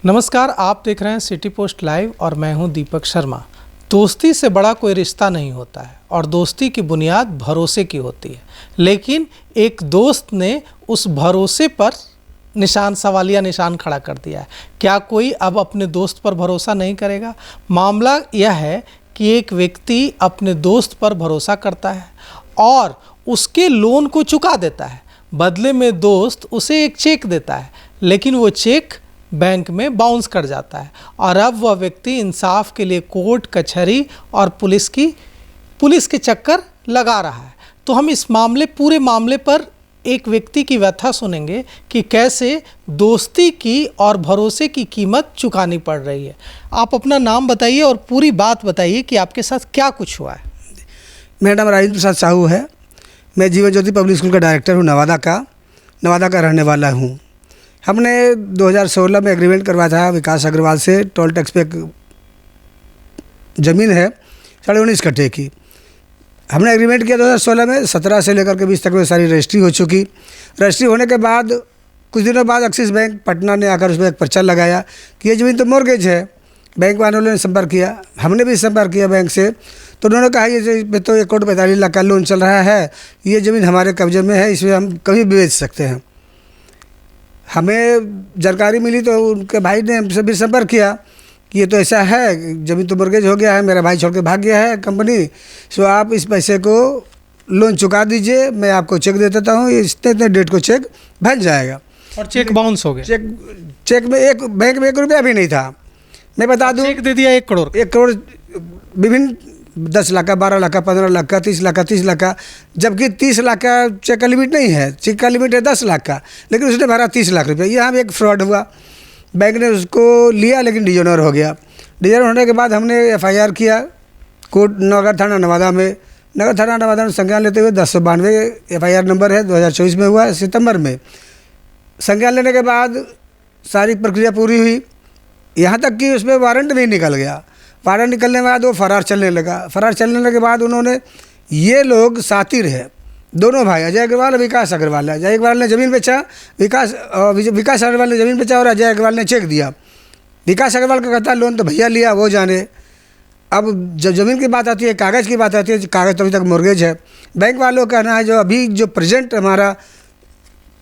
नमस्कार, आप देख रहे हैं सिटी पोस्ट लाइव और मैं हूं दीपक शर्मा। दोस्ती से बड़ा कोई रिश्ता नहीं होता है और दोस्ती की बुनियाद भरोसे की होती है। लेकिन एक दोस्त ने उस भरोसे पर सवालिया निशान खड़ा कर दिया है। क्या कोई अब अपने दोस्त पर भरोसा नहीं करेगा? मामला यह है कि एक व्यक्ति अपने दोस्त पर भरोसा करता है और उसके लोन को चुका देता है। बदले में दोस्त उसे एक चेक देता है, लेकिन वो चेक बैंक में बाउंस कर जाता है और अब वह व्यक्ति इंसाफ के लिए कोर्ट कचहरी और पुलिस के चक्कर लगा रहा है। तो हम इस पूरे मामले पर एक व्यक्ति की व्यथा सुनेंगे कि कैसे दोस्ती की और भरोसे की कीमत चुकानी पड़ रही है। आप अपना नाम बताइए और पूरी बात बताइए कि आपके साथ क्या कुछ हुआ है। मेरा नाम राजेंद्र प्रसाद साहू है। मैं जीवन ज्योति पब्लिक स्कूल का डायरेक्टर हूँ। नवादा का रहने वाला हूँ। हमने 2016 में एग्रीमेंट करवाया था विकास अग्रवाल से। टोल टैक्स पे ज़मीन है 19.5 कट्ठे की। हमने एग्रीमेंट किया 2016 में। 17 से लेकर के 20 तक में सारी रजिस्ट्री हो चुकी। रजिस्ट्री होने के बाद कुछ दिनों बाद एक्सिस बैंक पटना ने आकर उसमें एक पर्चा लगाया कि ये ज़मीन तो मॉर्गेज है। बैंक वालों ने संपर्क किया, हमने भी संपर्क किया बैंक से। तो उन्होंने कहा ये तो 1 करोड़ 45 लाख का लोन चल रहा है, ये ज़मीन हमारे कब्जे में है, इसमें हम कभी भी बेच सकते हैं। हमें जानकारी मिली तो उनके भाई ने हमसे भी संपर्क किया कि ये तो ऐसा है, ज़मीन तो मॉर्गेज हो गया है, मेरा भाई छोड़ के भाग गया है कंपनी, सो आप इस पैसे को लोन चुका दीजिए, मैं आपको चेक दे देता हूँ, इतने डेट को चेक बन जाएगा। और चेक बाउंस हो गया। चेक में बैंक में 1 रुपया भी नहीं था। मैं बता दूँ, चेक दे दिया 1 करोड़। 1 करोड़ विभिन्न 10 लाख का, 12 लाख का, 15 लाख का, 30 लाख का, 30 लाख का, जबकि 30 लाख का चेक का लिमिट नहीं है। चेक का लिमिट है 10 लाख का, लेकिन उसने भरा 30 लाख रुपये। यहाँ भी एक फ्रॉड हुआ। बैंक ने उसको लिया लेकिन डिजोनर हो गया। डिजोनर होने के बाद हमने FIR किया कोर्ट नगर थाना नवादा में। नगर थाना नवादा में संज्ञान लेते हुए 1092 FIR नंबर है, 2024 में हुआ, सितंबर में। संज्ञान लेने के बाद सारी प्रक्रिया पूरी हुई, यहाँ तक कि उसमें वारंट भी निकल गया। वारंट निकलने के बाद वो फरार चलने लगा। फरार चलने के बाद उन्होंने, ये लोग सातिर है, दोनों भाई, अजय अग्रवाल और विकास अग्रवाल। अजय अग्रवाल ने ज़मीन बेचा, विकास अग्रवाल ने ज़मीन बेचा और अजय अग्रवाल ने चेक दिया। विकास अग्रवाल का कहता लोन तो भैया लिया, वो जाने। अब जब ज़मीन की बात आती है, कागज़ की बात आती है, कागज़ तो अभी तक मॉर्गेज है। बैंक वालों का कहना है, जो अभी जो प्रेजेंट हमारा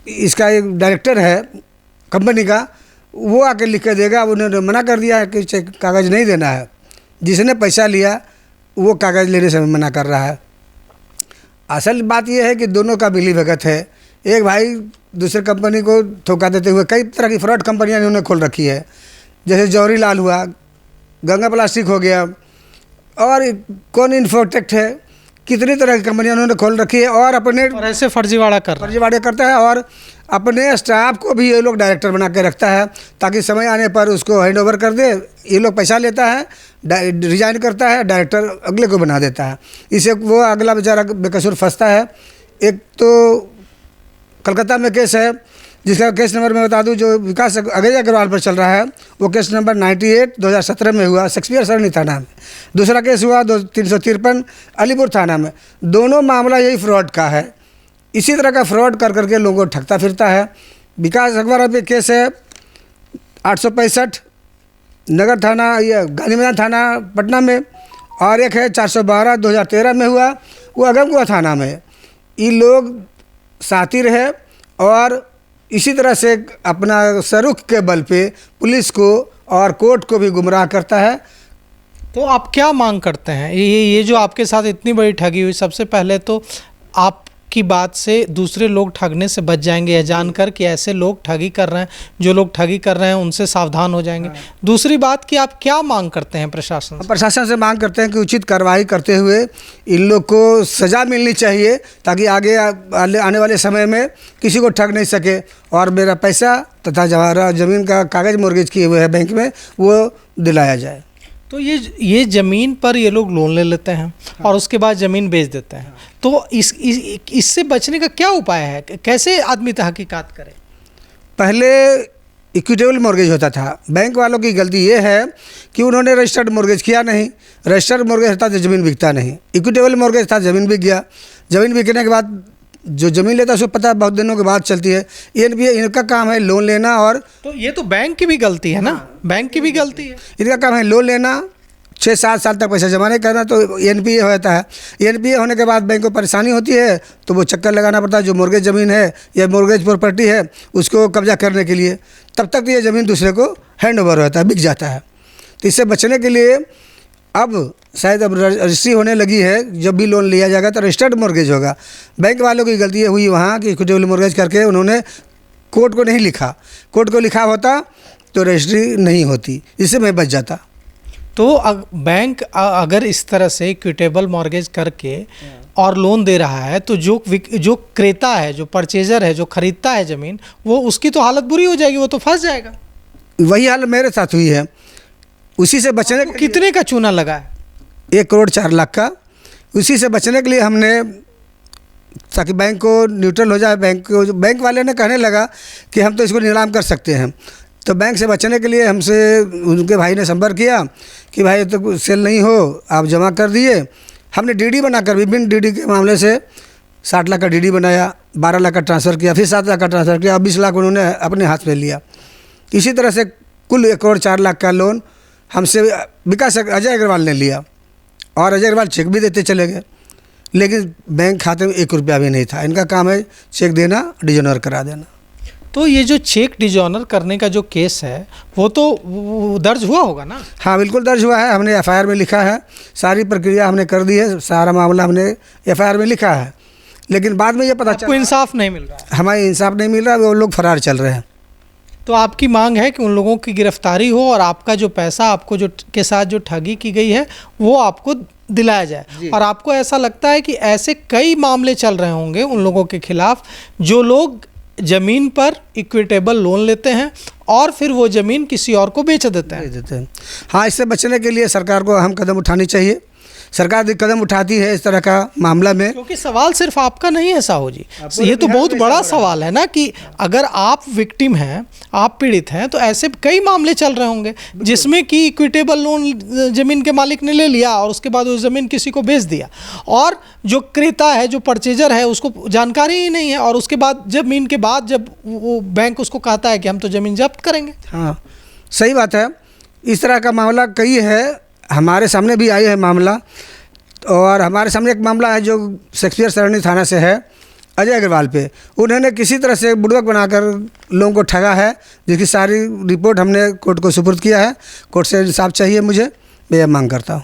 इसका एक डायरेक्टर है कंपनी का, वो आके लिख के देगा। अब उन्होंने मना कर दिया है कि चेक कागज़ नहीं देना है। जिसने पैसा लिया वो कागज़ लेने से मना कर रहा है। असल बात यह है कि दोनों का मिली भगत है। एक भाई दूसरे कंपनी को धोखा देते हुए कई तरह की फ्रॉड कंपनियां उन्होंने खोल रखी है, जैसे जौहरी लाल हुआ, गंगा प्लास्टिक हो गया, और कौन इन्फोटेक्ट है, कितनी तरह की कंपनियां उन्होंने खोल रखी है। और ऐसे फर्जीवाड़ा करता है और अपने स्टाफ को भी ये लोग डायरेक्टर बना के रखता है, ताकि समय आने पर उसको हैंड ओवर कर दे। ये लोग पैसा लेता है, रिजाइन करता है, डायरेक्टर अगले को बना देता है। इसे वो अगला बेचारा बेकसूर फंसता है। एक तो कलकत्ता में केस है, जिसका केस नंबर मैं बता दूं, जो विकास अजय अग्रवाल पर चल रहा है, वो केस नंबर 98 2017 में हुआ, शेक्सपियर सरनी थाना में। दूसरा केस हुआ 353 अलीपुर थाना में। दोनों मामला यही फ्रॉड का है। इसी तरह का फ्रॉड कर करके लोगों को ठगता फिरता है। विकास अग्रवाल पे केस है 865 नगर थाना, ये गांधी मैदान थाना पटना में, और एक है 412 2013 में हुआ, वो अगमकुआ थाना में। ये लोग सातिर है और इसी तरह से अपना सरुख के बल पे पुलिस को और कोर्ट को भी गुमराह करता है। तो आप क्या मांग करते हैं? ये जो आपके साथ इतनी बड़ी ठगी हुई, सबसे पहले तो आपकी बात से दूसरे लोग ठगने से बच जाएंगे, यह जानकर कि ऐसे लोग ठगी कर रहे हैं, जो लोग ठगी कर रहे हैं उनसे सावधान हो जाएंगे। दूसरी बात कि आप क्या मांग करते हैं प्रशासन से मांग करते हैं कि उचित कार्रवाई करते हुए इन लोग को सज़ा मिलनी चाहिए, ताकि आगे आने वाले समय में किसी को ठग नहीं सके और मेरा पैसा तथा हमारा ज़मीन का कागज़ मॉर्गेज किए हुए है बैंक में, वो दिलाया जाए। तो ये ज़मीन पर ये लोग लोन ले लेते हैं और उसके बाद ज़मीन बेच देते हैं। तो इससे बचने का क्या उपाय है? कैसे आदमी तहकीकात करे? पहले इक्विटेबल मॉर्गेज होता था। बैंक वालों की गलती ये है कि उन्होंने रजिस्टर्ड मॉर्गेज किया नहीं। रजिस्टर्ड मॉर्गेज था तो ज़मीन बिकता नहीं। इक्विटेबल मॉर्गेज था, ज़मीन बिक गया। ज़मीन बिकने के बाद जो ज़मीन लेता है उसको पता है बहुत दिनों के बाद चलती है। एनपीए इनका काम है लोन लेना, और तो ये तो बैंक की भी गलती है ना, बैंक की भी गलती है। इनका काम है लोन लेना, 6-7 साल तक पैसा जमा नहीं करना, तो एनपीए होता है। एनपीए होने के बाद बैंक को परेशानी होती है, तो वो चक्कर लगाना पड़ता है जो मॉर्गेज ज़मीन है या मॉर्गेज प्रॉपर्टी है उसको कब्जा करने के लिए। तब तक ये ज़मीन दूसरे को हैंड ओवर होता है, बिक जाता है। तो इससे बचने के लिए अब शायद अब रजिस्ट्री होने लगी है, जब भी लोन लिया जाएगा तो रजिस्टर्ड मॉर्गेज होगा। बैंक वालों की गलती हुई वहाँ कि इक्विटेबल मॉर्गेज करके उन्होंने कोर्ट को नहीं लिखा, कोर्ट को लिखा होता तो रजिस्ट्री नहीं होती, इससे मैं बच जाता। तो बैंक अगर इस तरह से इक्विटेबल मॉर्गेज करके और लोन दे रहा है, तो जो क्रेता है, जो परचेजर है, जो खरीदता है ज़मीन, वो उसकी तो हालत बुरी हो जाएगी, वो तो फंस जाएगा। वही हाल मेरे साथ हुई है। उसी से बचने के कितने का चूना लगा है? 1,04,00,000 का। उसी से बचने के लिए हमने, ताकि बैंक को न्यूट्रल हो जाए, बैंक वाले ने कहने लगा कि हम तो इसको नीलाम कर सकते हैं। तो बैंक से बचने के लिए हमसे उनके भाई ने संपर्क किया कि भाई तो सेल नहीं हो, आप जमा कर दिए। हमने डीडी बनाकर विभिन्न डीडी के मामले से 60 लाख का डीडी बनाया, 12 लाख का ट्रांसफ़र किया, फिर 7 लाख का ट्रांसफ़र किया, 20 लाख उन्होंने अपने हाथ में लिया। इसी तरह से कुल 1,04,00,000 का लोन हमसे विकास अजय अग्रवाल ने लिया, और अजय अग्रवाल चेक भी देते चले गए, लेकिन बैंक खाते में 1 रुपया भी नहीं था। इनका काम है चेक देना, डिजोनर करा देना। तो ये जो चेक डिजोनर करने का जो केस है वो तो दर्ज हुआ होगा ना? हाँ बिल्कुल दर्ज हुआ है, हमने एफआईआर में लिखा है, सारी प्रक्रिया हमने कर दी है, सारा मामला हमने एफआईआर में लिखा है। लेकिन बाद में ये पता आपको इंसाफ नहीं मिल रहा है? हमारे इंसाफ नहीं मिल रहा, वो लोग फरार चल रहे हैं। तो आपकी मांग है कि उन लोगों की गिरफ्तारी हो और आपका जो पैसा आपको जो के साथ जो ठगी की गई है वो आपको दिलाया जाए। और आपको ऐसा लगता है कि ऐसे कई मामले चल रहे होंगे उन लोगों के खिलाफ जो लोग ज़मीन पर इक्विटेबल लोन लेते हैं और फिर वो ज़मीन किसी और को बेच देते हैं। हाँ, इससे बचने के लिए सरकार को अहम कदम उठानी चाहिए। सरकार कदम उठाती है इस तरह का मामला में, क्योंकि सवाल सिर्फ आपका नहीं है साहू जी, ये तो बहुत बड़ा सवाल है ना कि अगर आप विक्टिम हैं, आप पीड़ित हैं, तो ऐसे कई मामले चल रहे होंगे जिसमें कि इक्विटेबल लोन ज़मीन के मालिक ने ले लिया और उसके बाद वो ज़मीन किसी को बेच दिया, और जो क्रेता है, जो परचेजर है, उसको जानकारी ही नहीं है, और उसके बाद ज़मीन के बाद जब वो बैंक उसको कहता है कि हम तो ज़मीन जब्त करेंगे। हाँ सही बात है, इस तरह का मामला कई है, हमारे सामने भी आई है मामला। और हमारे सामने एक मामला है जो शेक्सपियर सरणी थाना से है, अजय अग्रवाल पे। उन्होंने किसी तरह से बुड़बक बनाकर लोगों को ठगा है, जिसकी सारी रिपोर्ट हमने कोर्ट को सुपुर्द किया है। कोर्ट से इंसाफ चाहिए मुझे, मैं यह मांग करता हूँ।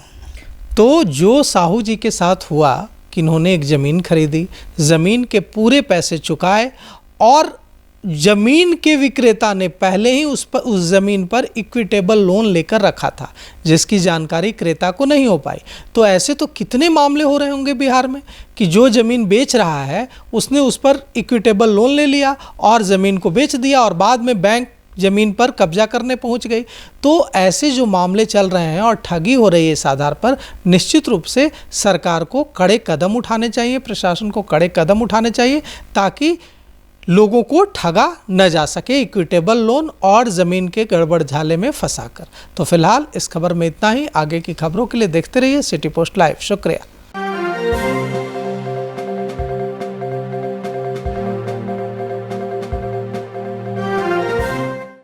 तो जो साहू जी के साथ हुआ कि इन्होंने एक ज़मीन खरीदी, ज़मीन के पूरे पैसे चुकाए, और ज़मीन के विक्रेता ने पहले ही उस ज़मीन पर इक्विटेबल लोन लेकर रखा था, जिसकी जानकारी क्रेता को नहीं हो पाई। तो ऐसे तो कितने मामले हो रहे होंगे बिहार में कि जो ज़मीन बेच रहा है उसने उस पर इक्विटेबल लोन ले लिया और ज़मीन को बेच दिया, और बाद में बैंक ज़मीन पर कब्जा करने पहुंच गई। तो ऐसे जो मामले चल रहे हैं और ठगी हो रही है, इस आधार पर निश्चित रूप से सरकार को कड़े कदम उठाने चाहिए, प्रशासन को कड़े कदम उठाने चाहिए, ताकि लोगों को ठगा न जा सके इक्विटेबल लोन और ज़मीन के गड़बड़ झाले में फंसाकर। तो फिलहाल इस खबर में इतना ही। आगे की खबरों के लिए देखते रहिए सिटी पोस्ट लाइव। शुक्रिया।